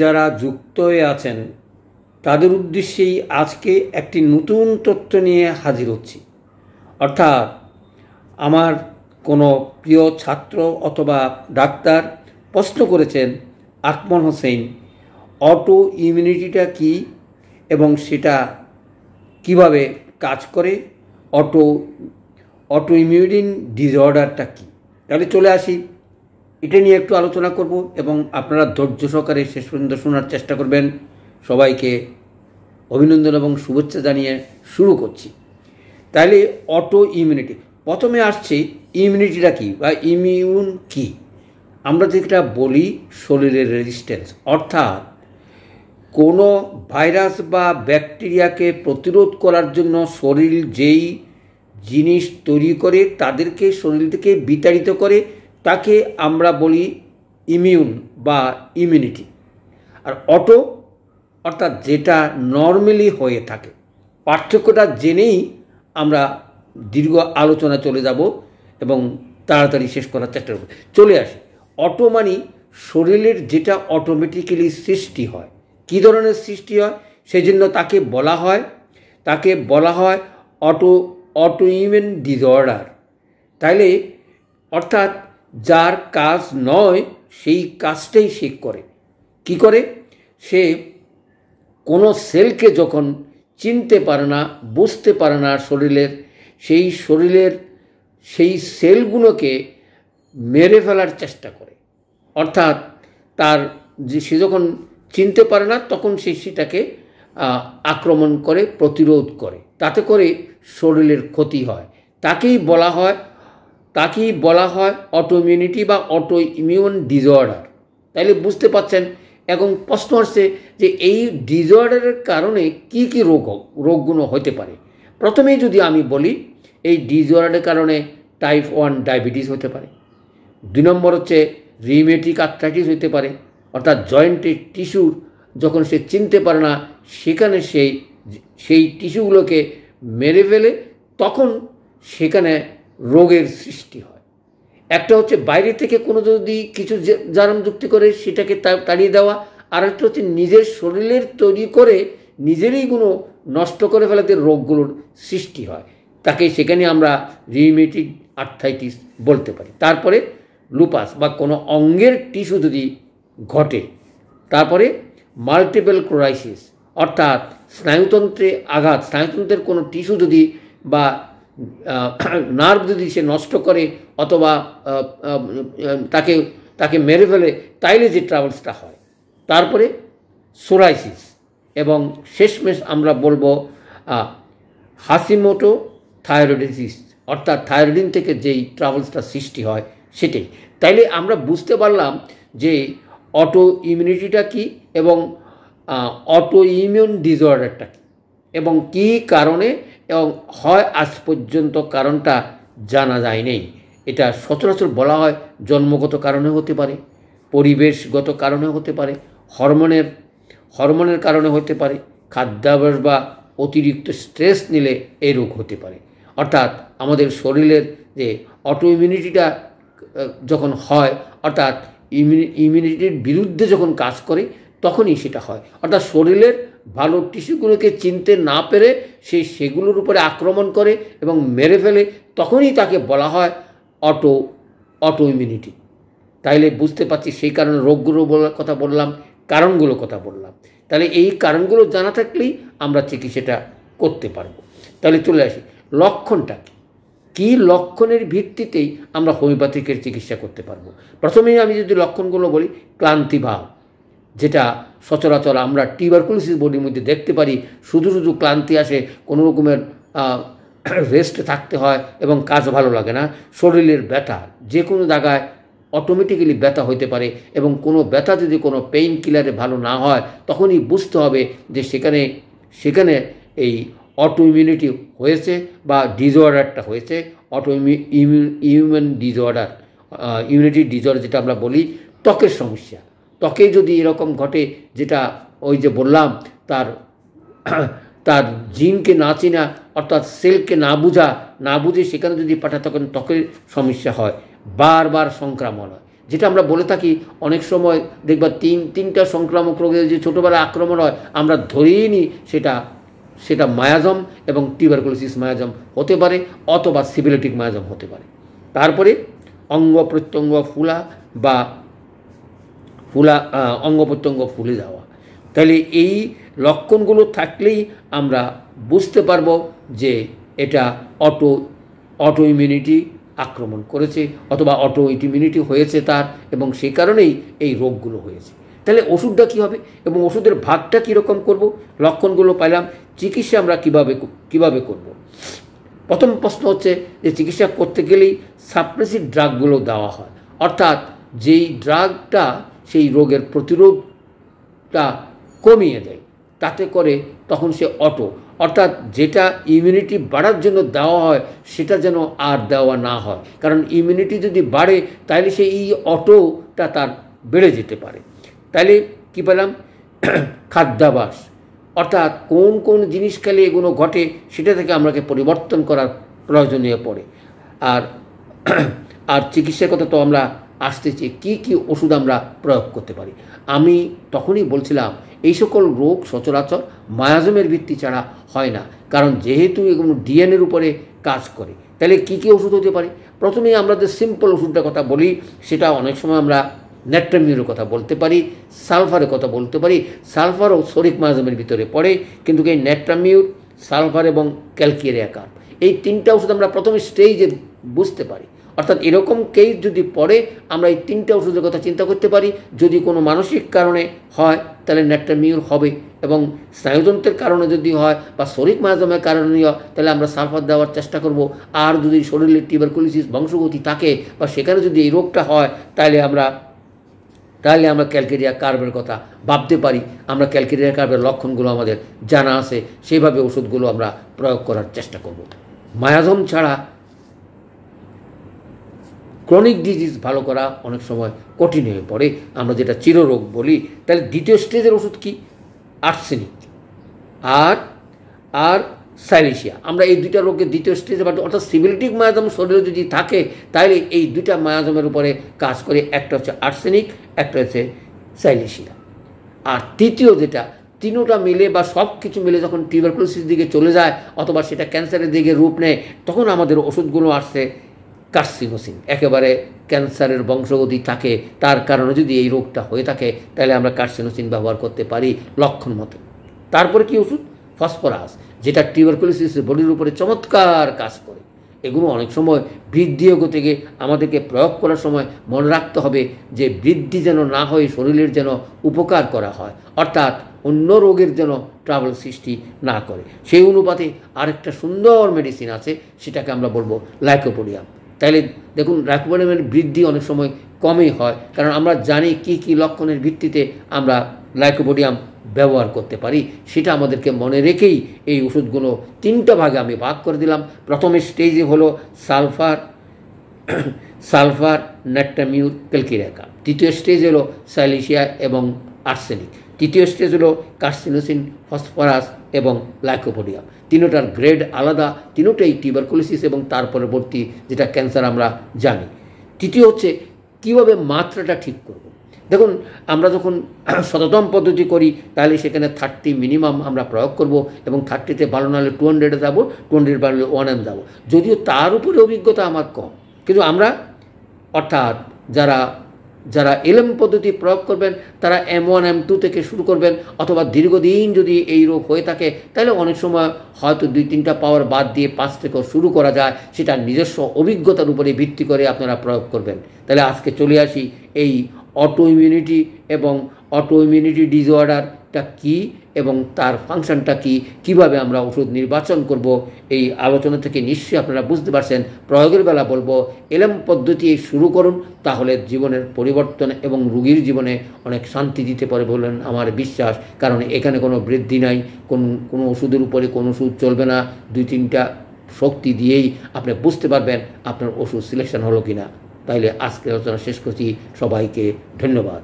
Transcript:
যারা যুক্ত হয়ে আছেন তাদের উদ্দেশ্যেই আজকে একটি নতুন তথ্য নিয়ে হাজির হচ্ছি। অর্থাৎ আমার কোনো প্রিয় ছাত্র অথবা ডাক্তার প্রশ্ন করেছেন, আকমল হোসেন, অটো ইমিউনিটিটা কী এবং সেটা কিভাবে কাজ করে, অটো ইমিউন ডিসঅর্ডারটা কী। তাহলে চলে আসি, এটা নিয়ে একটু আলোচনা করব এবং আপনারা ধৈর্য সহকারে শেষ পর্যন্ত শোনার চেষ্টা করবেন। সবাইকে অভিনন্দন এবং শুভেচ্ছা জানিয়ে শুরু করছি। তাহলে অটো ইমিউনিটি, প্রথমে আসছে ইমিউনিটিটা কী বা ইমিউন কী। আমরা যেটা বলি শরীরের রেজিস্ট্যান্স, অর্থাৎ কোনো ভাইরাস বা ব্যাকটেরিয়াকে প্রতিরোধ করার জন্য শরীর যেই জিনিস তৈরি করে তাদেরকে শরীর থেকে বিতাড়িত করে তাকে আমরা বলি ইমিউন বা ইমিউনিটি। আর অটো অর্থাৎ যেটা নর্মালি হয়ে থাকে। পার্থক্যটা জেনেই আমরা দীর্ঘ আলোচনা চলে যাব এবং তাড়াতাড়ি শেষ করার চেষ্টা করব। চলে আসি, অটো মানে শরীরের যেটা অটোমেটিক্যালি সৃষ্টি হয়। কী ধরনের সৃষ্টি হয় সেই জন্য তাকে বলা হয় অটো ইমিউন ডিসঅর্ডার। তাইলে অর্থাৎ যার কাজ নয় সেই কাজটাই সে করে। কি করে? সে কোনো সেলকে যখন চিনতে পারে না, বুঝতে পারে না শরীরের সেই সেলগুলোকে মেরে ফেলার চেষ্টা করে। অর্থাৎ সে যখন চিনতে পারে না তখন সে সেটাকে আক্রমণ করে, প্রতিরোধ করে, তাতে করে শরীরের ক্ষতি হয়। তাকেই বলা হয় অটো ইমিউনিটি বা অটো ইমিউন ডিসঅর্ডার। তাইলে বুঝতে পারছেন। এখন প্রশ্ন আসছে যে এই ডিসঅর্ডারের কারণে কি কি রোগগুলো হতে পারে। প্রথমেই যদি আমি বলি, এই ডিসঅর্ডারের কারণে টাইপ 1 ডায়াবেটিস হতে পারে। 2 নম্বর হচ্ছে রিউমেটিক আর্থ্রাইটিস হতে পারে, অর্থাৎ জয়েন্টের টিস্যু যখন সে চিনতে পারে না সেখানে সেই টিস্যুগুলোকে মেরে ফেলে, তখন সেখানে রোগের সৃষ্টি হয়। একটা হচ্ছে বাইরে থেকে কোনো যদি কিছু জারণ যুক্তি করে সেটাকে তাড়িয়ে দেওয়া, আর একটা হচ্ছে নিজের শরীরের তৈরি করে নিজেরই গুলো নষ্ট করে ফেলাতে রোগগুলোর সৃষ্টি হয়। তাকে সেখানে আমরা রিউমেটিক আর্থ্রাইটিস বলতে পারি। তারপরে লুপাস বা কোনো অঙ্গের টিস্যু যদি ঘটে। তারপরে মাল্টিপল ক্লোরাইসিস, অর্থাৎ স্নায়ুতন্ত্রে আঘাত, স্নায়ুতন্ত্রের কোনো টিস্যু যদি বা নার্ভ যদি সে নষ্ট করে অথবা তাকে মেরে ফেলে, তাইলে যে ট্রাভেলসটা হয়। তারপরে সোরাইসিস এবং শেষমেশ আমরা বলবো হাসিমোটো থাইরয়েডিস, অর্থাৎ থাইরয়েডিন থেকে যেই ট্রাভেলসটা সৃষ্টি হয় সেটাই। তাইলে আমরা বুঝতে পারলাম যে অটো ইমিউনিটিটা কী এবং অটো ইমিউন ডিসঅর্ডারটা কী এবং কী কারণে এবং হয় আজ পর্যন্ত কারণটা জানা যায়নি। এটা সচরাচর বলা হয় জন্মগত কারণে হতে পারে, পরিবেশগত কারণে হতে পারে, হরমোনের কারণে হতে পারে, খাদ্যাভ্যাস বা অতিরিক্ত স্ট্রেস নিলে এই রোগ হতে পারে। অর্থাৎ আমাদের শরীরের যে অটো ইমিউনিটিটা যখন হয়, অর্থাৎ ইমিউনিটির বিরুদ্ধে যখন কাজ করে তখনই সেটা হয়। অর্থাৎ শরীরের ভালো টিস্যুগুলোকে চিনতে না পেরে সেগুলোর উপরে আক্রমণ করে এবং মেরে ফেলে, তখনই তাকে বলা হয় অটো ইমিউনিটি। তাইলে বুঝতে পারছি সেই কারণে রোগগুলো কথা বললাম, কারণগুলো কথা বললাম। তাহলে এই কারণগুলো জানা থাকলেই আমরা চিকিৎসাটা করতে পারবো। তাহলে চলে আসি, লক্ষণটা কী লক্ষণের ভিত্তিতেই আমরা হোমিওপ্যাথিকের চিকিৎসা করতে পারবো। প্রথমেই আমি যদি লক্ষণগুলো বলি, ক্লান্তিভাব, যেটা সচরাচর আমরা টিউবারকুলোসিস বডির মধ্যে দেখতে পারি। শুধু ক্লান্তি আসে, কোনো রকমের রেস্টে থাকতে হয় এবং কাজ ভালো লাগে না। শরীরের ব্যথা, যে কোনো জায়গায় অটোমেটিক্যালি ব্যথা হতে পারে এবং কোনো ব্যথা যদি কোনো পেইন কিলারে ভালো না হয় তখনই বুঝতে হবে যে সেখানে এই অটো ইমিউনিটি হয়েছে বা ডিসঅর্ডারটা হয়েছে। Auto immune disorder, immunity disorder যেটা আমরা বলি, ত্বকের সমস্যা। ত্বকে যদি এরকম ঘটে, যেটা ওই যে বললাম, তার জিনকে না চিনা, অর্থাৎ সেলকে না বুঝে সেখানে যদি পাঠায়, তখন ত্বকের সমস্যা হয়, বারবার সংক্রমণ হয়। যেটা আমরা বলে থাকি অনেক সময় দেখবা তিনটা সংক্রামক রোগে যে ছোটোবেলায় আক্রমণ হয় আমরা ধরেই নিই সেটা মায়াজম এবং টিউবারকুলোসিস মায়াজম হতে পারে অথবা সিফিলিটিক মায়াজম হতে পারে। তারপরে অঙ্গ প্রত্যঙ্গ অঙ্গ প্রত্যঙ্গ ফুলে যাওয়া। তাহলে এই লক্ষণগুলো থাকলেই আমরা বুঝতে পারবো যে এটা অটো ইমিউনিটি আক্রমণ করেছে অথবা অটো ইমিউনিটি হয়েছে তার, এবং সেই কারণেই এই রোগগুলো হয়েছে। তাহলে ওষুধটা কী হবে এবং ওষুধের ভাগটা কীরকম করব? লক্ষণগুলো পাইলাম, চিকিৎসা আমরা কীভাবে করব? প্রথম প্রশ্ন হচ্ছে যে চিকিৎসা করতে গেলেই সাপ্রেসিভ ড্রাগগুলো দেওয়া হয়, অর্থাৎ যেই ড্রাগটা সেই রোগের প্রতিরোধটা কমিয়ে দেয়, তাতে করে তখন সে অর্থাৎ যেটা ইমিউনিটি বাড়ার জন্য দেওয়া হয় সেটা যেন আর দেওয়া না হয়, কারণ ইমিউনিটি যদি বাড়ে তাহলে সেই অটোটা তার বেড়ে যেতে পারে। তাহলে কী পেলাম? খাদ্যাভ্যাস, অর্থাৎ কোন কোন জিনিস খেলে এগুলো ঘটে সেটা থেকে আমাকে পরিবর্তন করার প্রয়োজনীয় পড়ে। আর চিকিৎসার কথা তো আমরা আসতেছি, কি ওষুধ আমরা প্রয়োগ করতে পারি। আমি তখনই বলছিলাম এই সকল রোগ সচরাচর মায়াজমের ভিত্তি ছাড়া হয় না, কারণ যেহেতু এগুলো ডিএনএর উপরে কাজ করে। তাহলে কি ওষুধ হতে পারে? প্রথমেই আমরা যে সিম্পল ওষুধটার কথা বলি, সেটা অনেক সময় আমরা ন্যাট্রামিউরের কথা বলতে পারি, সালফারের কথা বলতে পারি। সালফারও শরিক মায়াজমের ভিতরে পড়ে, কিন্তু এই ন্যাট্রামিউর, সালফার এবং ক্যালকিরিয়া কার্ব, এই তিনটা ওষুধ আমরা প্রথমে স্টেজে বুঝতে পারি। অর্থাৎ এরকম কেস যদি পড়ে আমরা এই তিনটা ওষুধের কথা চিন্তা করতে পারি। যদি কোনো মানসিক কারণে হয় তাহলে ন্যাট্রামিউর হবে, এবং স্নায়ুতন্ত্রের কারণে যদি হয় বা শরিক মায়াজমের কারণে হয় তাহলে আমরা সালফার দেওয়ার চেষ্টা করব। আর যদি শরীরে টিউবারকুলোসিস বংশগতি থাকে বা সেখানে যদি এই রোগটা হয় তাহলে আমরা ক্যালকেরিয়া কার্বের কথা ভাবতে পারি। আমরা ক্যালকেরিয়া কার্বের লক্ষণগুলো আমাদের জানা আছে, সেইভাবে ওষুধগুলো আমরা প্রয়োগ করার চেষ্টা করব। মায়াজম ছাড়া ক্রনিক ডিজিজ ভালো করা অনেক সময় কঠিন হয়ে পড়ে, আমরা যেটা চিররোগ বলি। তাহলে দ্বিতীয় স্টেজের ওষুধ কি? আর্সেনিক আর সাইলেশিয়া। আমরা এই দুইটা রোগের দ্বিতীয় স্টেজে, অর্থাৎ সিফিলিটিক মায়াজম শরীরে যদি থাকে তাহলে এই দুইটা মায়াজমের উপরে কাজ করে, একটা হচ্ছে আর্সেনিক, একটা হচ্ছে সাইলেশিয়া। আর তৃতীয় যেটা, তিনোটা মিলে বা সব কিছু মিলে যখন টিউবারকুলোসিস দিকে চলে যায় অথবা সেটা ক্যান্সারের দিকে রূপ নেয়, তখন আমাদের ওষুধগুলো আসছে কার্সিনোসিন। একেবারে ক্যান্সারের বংশগতি থাকে, তার কারণে যদি এই রোগটা হয়ে থাকে তাহলে আমরা কার্সিনোসিন ব্যবহার করতে পারি লক্ষণ মতো। তারপরে কি ওষুধ? ফসফরাস, যেটা টিউবারকুলোসিসের বডির উপরে চমৎকার কাজ করে। এগুলো অনেক সময় বৃদ্ধি হতে গিয়ে আমাদেরকে প্রয়োগ করার সময় মনে রাখতে হবে যে বৃদ্ধি যেন না হয়, শরীরের যেন উপকার করা হয়, অর্থাৎ অন্য রোগের যেন ট্রাবল সৃষ্টি না করে। সেই অনুপাতে আরেকটা সুন্দর মেডিসিন আছে, সেটাকে আমরা বলবো লাইকোপোডিয়াম। তাইলে দেখুন, লাইকোপোডিয়ামের বৃদ্ধি অনেক সময় কমই হয়, কারণ আমরা জানি কি লক্ষণের ভিত্তিতে আমরা লাইকোপোডিয়াম ব্যবহার করতে পারি। সেটা আমাদেরকে মনে রেখেই এই ওষুধগুলো তিনটা ভাগে আমি ভাগ করে দিলাম। প্রথমে স্টেজে হলো সালফার, ন্যাট্রামিউর, ক্যালকেরিয়া কার্ব। দ্বিতীয় স্টেজ হলো সাইলেশিয়া এবং আর্সেনিক। তৃতীয় স্টেজ হলো কার্সিনোসিন, ফসফরাস এবং লাইকোপোডিয়াম। তিনোটার গ্রেড আলাদা, তিনোটাই টিউবারকুলোসিস এবং তার পরবর্তী যেটা ক্যান্সার আমরা জানি। তৃতীয় হচ্ছে কীভাবে মাত্রাটা ঠিক করব। দেখুন, আমরা যখন শততম পদ্ধতি করি তাহলে সেখানে 30 মিনিমাম আমরা প্রয়োগ করব, এবং 30তে ভালো না হলে 200-এ যাবো, 200 ভালো হলে 1M যাবো। যদিও তার উপরে অভিজ্ঞতা আমার কম, কিন্তু আমরা অর্থাৎ যারা এলএম পদ্ধতি প্রয়োগ করবেন তারা M1 M2 থেকে শুরু করবেন, অথবা দীর্ঘদিন যদি এই রোগ হয়ে থাকে তাহলে অনেক সময় হয়তো 2-3টা পাওয়ার বাদ দিয়ে 5 থেকেও শুরু করা যায়। সেটা নিজস্ব অভিজ্ঞতার উপরে ভিত্তি করে আপনারা প্রয়োগ করবেন। তাহলে আজকে চলে আসি এই অটো ইমিউনিটি এবং অটো ইমিউনিটি ডিসঅর্ডারটা কী এবং তার ফাংশনটা কী, কীভাবে আমরা ওষুধ নির্বাচন করব। এই আলোচনা থেকে নিশ্চয়ই আপনারা বুঝতে পারছেন। প্রয়োগের বেলা বলবো এলএম পদ্ধতি শুরু করুন, তাহলে জীবনের পরিবর্তন এবং রোগীর জীবনে অনেক শান্তি দিতে পারে বলেন আমার বিশ্বাস। কারণ এখানে কোনো বৃদ্ধি নাই, কোনো ওষুধের উপরে কোনো ওষুধ চলবে না। 2-3টা শক্তি দিয়েই আপনি বুঝতে পারবেন আপনার ওষুধ সিলেকশন হলো কিনা। তাইলে আজকের আলোচনা শেষ করছি। সবাইকে ধন্যবাদ।